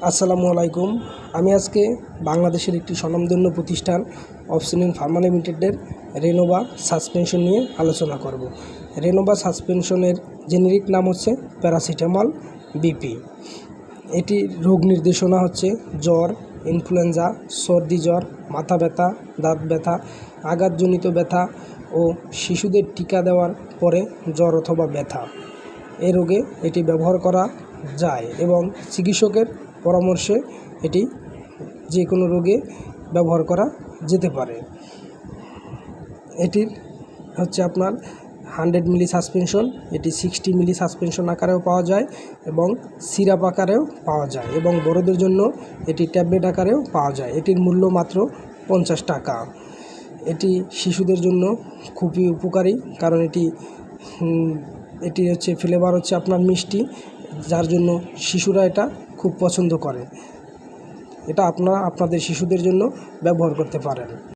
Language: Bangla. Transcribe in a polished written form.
আসসালামু আলাইকুম। আমি আজকে বাংলাদেশের একটি স্বনামধন্য প্রতিষ্ঠান অপশনিন ফার্মা লিমিটেডের রেনোভা সাসপেনশন নিয়ে আলোচনা করব। রেনোভা সাসপেনশনের জেনেরিক নাম হচ্ছে প্যারাসিটামল বিপি। এটি রোগ নির্দেশনা হচ্ছে জ্বর, ইনফ্লুয়েঞ্জা, সর্দি জ্বর, মাথা ব্যথা, দাঁত ব্যথা, আঘাতজনিত ব্যথা ও শিশুদের টিকা দেওয়ার পরে জ্বর অথবা ব্যথা। এ রোগে এটি ব্যবহার করা যায় এবং চিকিৎসকের পরামর্শে এটি যে কোনো রোগে ব্যবহার করা যেতে পারে। এটির হচ্ছে আপনার 100 মিলি সাসপেনশন, এটি 60 মিলি সাসপেনশন আকারেও পাওয়া যায় এবং সিরাপ আকারেও পাওয়া যায় এবং বড়দের জন্য এটি ট্যাবলেট আকারেও পাওয়া যায়। এটির মূল্য মাত্র 50 টাকা। এটি শিশুদের জন্য খুবই উপকারী, কারণ এটি হচ্ছে ফ্লেভার হচ্ছে আপনার মিষ্টি, যার জন্য শিশুরা এটা খুব পছন্দ করে। এটা আপনারা আপনাদের শিশুদের জন্য ব্যবহার করতে পারেন।